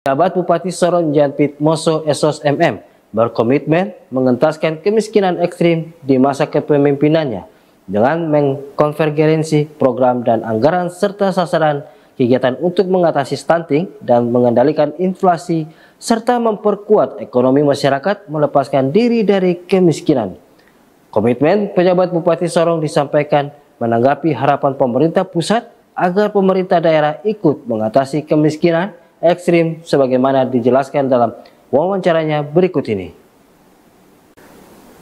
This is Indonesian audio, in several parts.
Jabat Bupati Sorong Janpit Moso Esos MM berkomitmen mengentaskan kemiskinan ekstrim di masa kepemimpinannya dengan mengkonvergensi program dan anggaran serta sasaran kegiatan untuk mengatasi stunting dan mengendalikan inflasi serta memperkuat ekonomi masyarakat melepaskan diri dari kemiskinan. Komitmen pejabat Bupati Sorong disampaikan menanggapi harapan pemerintah pusat agar pemerintah daerah ikut mengatasi kemiskinan ekstrim sebagaimana dijelaskan dalam wawancaranya berikut ini.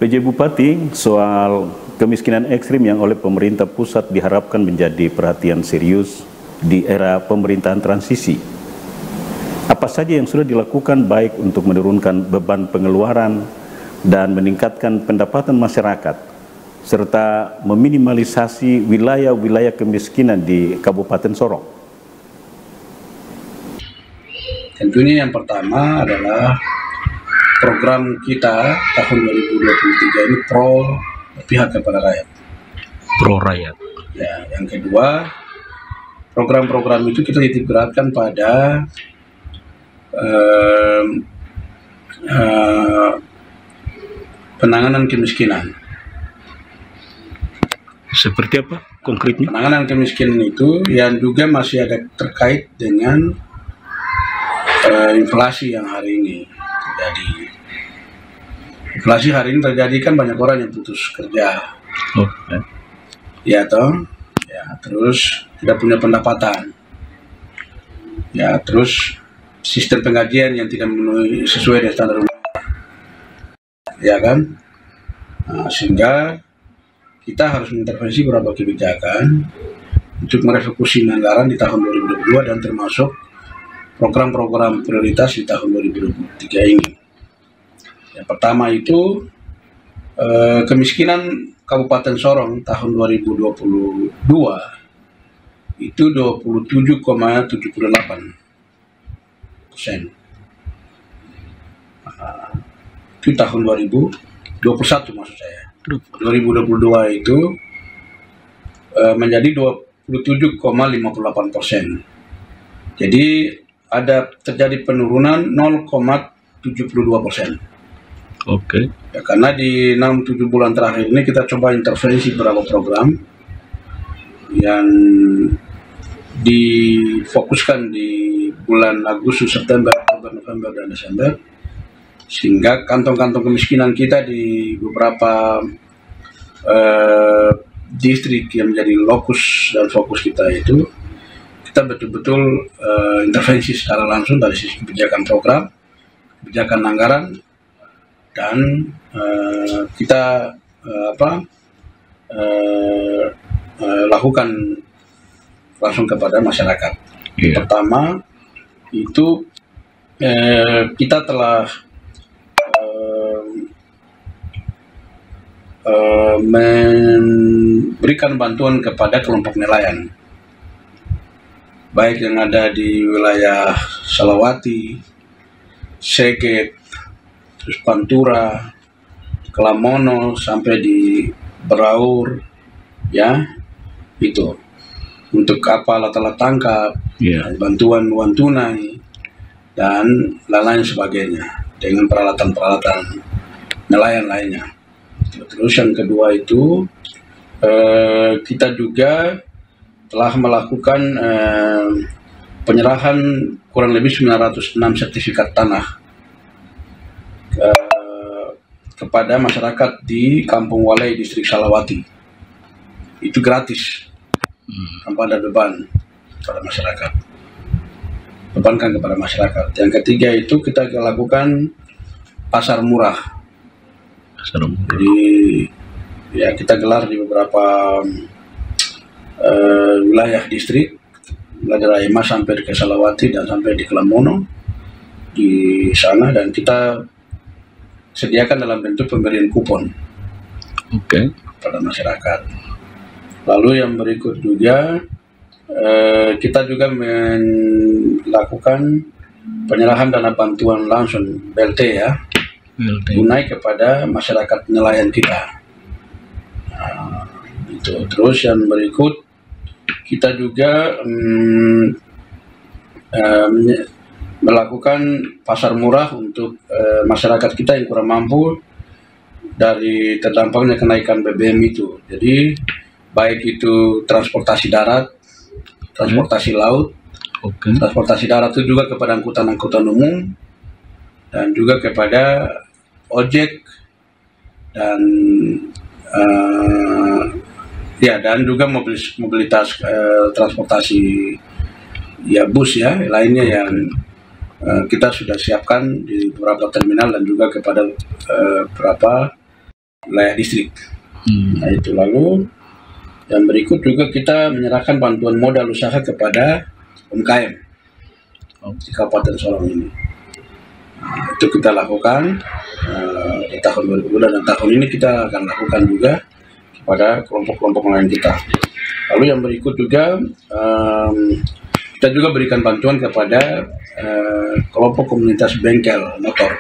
PJ Bupati soal kemiskinan ekstrim yang oleh pemerintah pusat diharapkan menjadi perhatian serius di era pemerintahan transisi. Apa saja yang sudah dilakukan baik untuk menurunkan beban pengeluaran dan meningkatkan pendapatan masyarakat serta meminimalisasi wilayah-wilayah kemiskinan di Kabupaten Sorong? Tentunya yang pertama adalah program kita tahun 2023 ini pihak kepada rakyat. Pro rakyat. Ya, yang kedua, program-program itu kita titik beratkan pada penanganan kemiskinan. Seperti apa konkretnya? Penanganan kemiskinan itu yang juga masih ada terkait dengan inflasi yang hari ini terjadi. Inflasi hari ini terjadi kan banyak orang yang putus kerja. Okay. Ya toh, ya terus tidak punya pendapatan. Ya terus sistem penggajian yang tidak memenuhi sesuai dengan standar umum. Ya kan? Nah, sehingga kita harus mengintervensi beberapa kebijakan untuk merefocusing anggaran di tahun 2022 dan termasuk program-program prioritas di tahun 2023 ini. Yang pertama itu kemiskinan Kabupaten Sorong tahun 2022 itu 27,78%. Itu tahun 2021 maksud saya. 2022 itu menjadi 27,58%. Jadi ada terjadi penurunan 0,72%. Oke. Ya, karena di 6-7 bulan terakhir ini kita coba intervensi beberapa program yang difokuskan di bulan Agustus, September, Oktober, November, dan Desember, sehingga kantong-kantong kemiskinan kita di beberapa distrik yang menjadi lokus dan fokus kita itu kita betul-betul intervensi secara langsung dari sisi kebijakan program, kebijakan anggaran, dan kita lakukan langsung kepada masyarakat. Yeah. Pertama itu kita telah memberikan bantuan kepada kelompok nelayan, baik yang ada di wilayah Salawati, Seget, terus Pantura, Kelamono, sampai di Beraur, ya, itu untuk kapal alat tangkap, bantuan uang tunai, dan lain-lain sebagainya, dengan peralatan-peralatan nelayan lainnya. Terus yang kedua itu kita juga telah melakukan penyerahan kurang lebih 906 sertifikat tanah kepada masyarakat di Kampung Walai, Distrik Salawati. Itu gratis, tanpa ada beban kepada masyarakat. Bebankan kepada masyarakat. Yang ketiga itu kita lakukan pasar murah. Jadi ya kita gelar di beberapa wilayah distrik, mulai dari Aima sampai ke Salawati dan sampai di Kelamono di sana, dan kita sediakan dalam bentuk pemberian kupon pada masyarakat. Lalu yang berikut juga kita juga melakukan penyerahan dana bantuan langsung BLT, ya, tunai kepada masyarakat nelayan kita. Nah, itu. Terus yang berikut kita juga melakukan pasar murah untuk masyarakat kita yang kurang mampu dari terdampaknya kenaikan BBM itu. Jadi baik itu transportasi darat, transportasi laut, transportasi darat itu juga kepada angkutan-angkutan umum dan juga kepada ojek dan dan juga mobilitas transportasi bus lainnya yang kita sudah siapkan di beberapa terminal dan juga kepada beberapa wilayah distrik. Nah itu, lalu yang berikut juga kita menyerahkan bantuan modal usaha kepada UMKM di Kabupaten Sorong ini. Nah, itu kita lakukan di tahun 2022 dan tahun ini kita akan lakukan juga kepada kelompok-kelompok lain kita. Lalu yang berikut juga kita juga berikan bantuan kepada kelompok komunitas bengkel motor.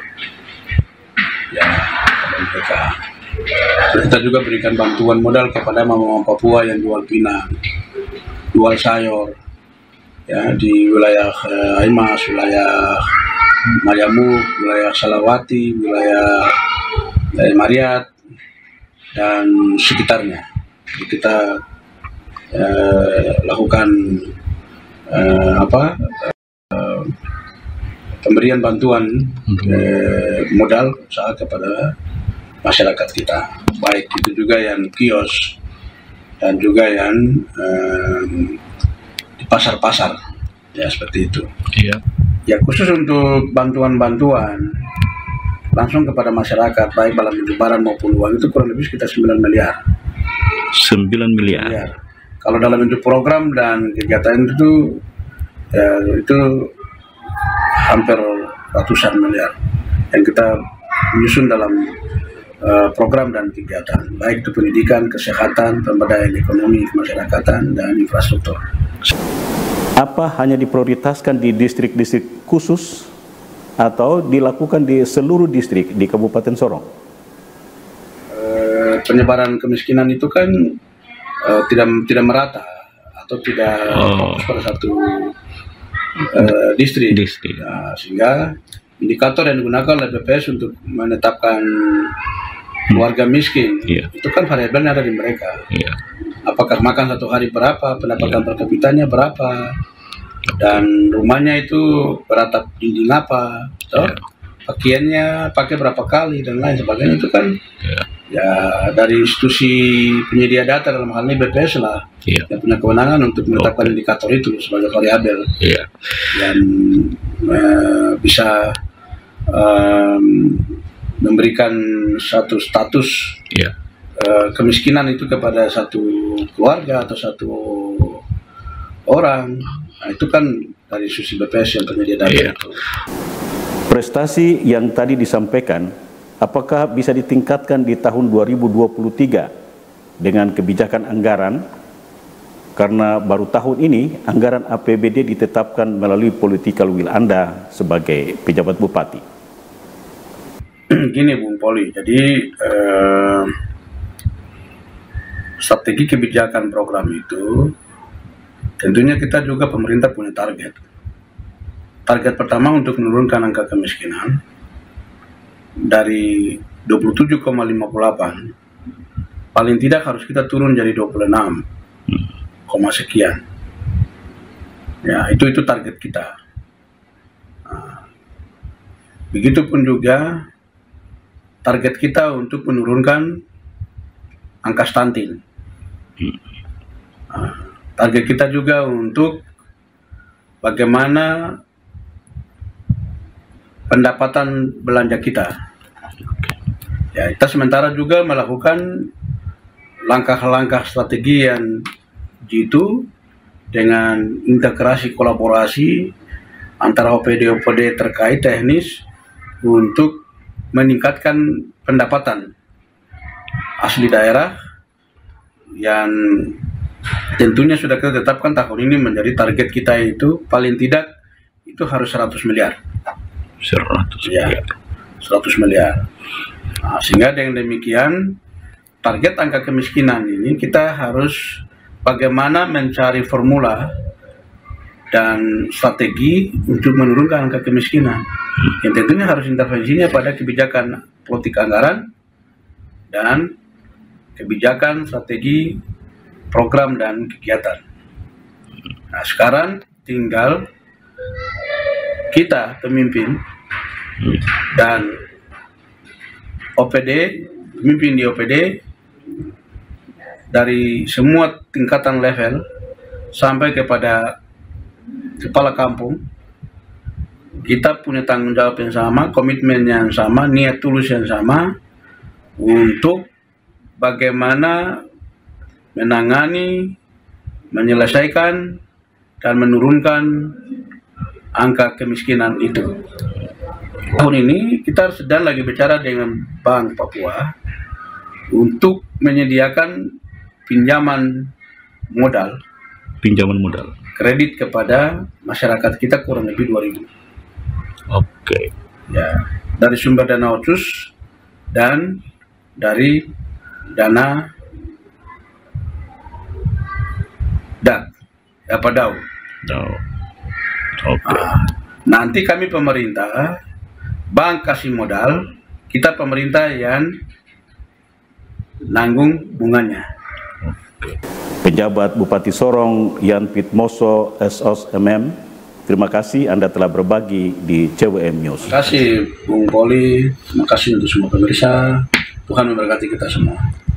Mereka. Kita juga berikan bantuan modal kepada mama-mama Papua yang jual pinang, jual sayur, di wilayah Aimas, wilayah Mariamuk, wilayah Salawati, wilayah Mariat dan sekitarnya. Jadi kita lakukan pemberian bantuan modal usaha kepada masyarakat kita, baik itu juga yang kios dan juga yang di pasar-pasar, seperti itu. Ya khusus untuk bantuan-bantuan langsung kepada masyarakat, baik dalam bentuk barang maupun uang, itu kurang lebih sekitar 9 miliar. 9 miliar. Kalau dalam bentuk program dan kegiatan itu hampir ratusan miliar yang kita menyusun dalam program dan kegiatan, baik itu pendidikan, kesehatan, pemberdayaan ekonomi, kemasyarakatan, dan infrastruktur. Apa hanya diprioritaskan di distrik-distrik khusus atau dilakukan di seluruh distrik di Kabupaten Sorong? Penyebaran kemiskinan itu kan tidak merata atau tidak fokus pada satu distrik. Sehingga indikator yang digunakan oleh BPS untuk menetapkan keluarga miskin itu kan variabelnya ada di mereka. Apakah makan satu hari berapa, pendapatan per kapitanya berapa, dan rumahnya itu beratap dinding apa, pakaiannya pakai berapa kali dan lain sebagainya. Itu kan dari institusi penyedia data, dalam hal ini BPS lah yang punya kewenangan untuk menetapkan indikator itu sebagai variabel dan bisa memberikan satu status kemiskinan itu kepada satu keluarga atau satu orang. Nah, itu kan dari institusi BPS yang penyedia data itu. Prestasi yang tadi disampaikan, apakah bisa ditingkatkan di tahun 2023 dengan kebijakan anggaran? Karena baru tahun ini anggaran APBD ditetapkan melalui political will Anda sebagai pejabat bupati. Gini Bung Poli, jadi strategi kebijakan program itu tentunya kita juga pemerintah punya target. Target pertama untuk menurunkan angka kemiskinan dari 27,58 paling tidak harus kita turun jadi 26, sekian. Ya, itu target kita. Nah, begitupun juga target kita untuk menurunkan angka stunting. Nah, target kita juga untuk bagaimana pendapatan belanja kita. Ya, kita sementara juga melakukan langkah-langkah strategi yang jitu dengan integrasi kolaborasi antara OPD-OPD terkait teknis untuk meningkatkan pendapatan asli daerah yang tentunya sudah kita tetapkan tahun ini menjadi target kita itu paling tidak itu harus 100 miliar. 100 miliar. 100 miliar. Nah, sehingga dengan demikian target angka kemiskinan ini kita harus bagaimana mencari formula dan strategi untuk menurunkan angka kemiskinan. Yang tentunya harus intervensinya pada kebijakan politik anggaran dan kebijakan strategi program dan kegiatan. Nah, sekarang tinggal kita pemimpin dan OPD, pemimpin di OPD dari semua tingkatan level sampai kepada kepala kampung, kita punya tanggung jawab yang sama, komitmen yang sama, niat tulus yang sama untuk bagaimana menangani, menyelesaikan, dan menurunkan angka kemiskinan itu. Tahun ini kita sedang lagi bicara dengan Bank Papua untuk menyediakan pinjaman modal kredit kepada masyarakat kita kurang lebih 2.000. Oke. Ya, dari sumber dana otsus dan dari dana DAU. Oke. Nanti kami pemerintah, bank kasih modal, kita pemerintah yang nanggung bunganya. Pejabat Bupati Sorong Yan Pitmoso SOS-MM, terima kasih Anda telah berbagi di CWM News. Terima kasih Bung Poli, terima kasih untuk semua pemirsa. Tuhan memberkati kita semua.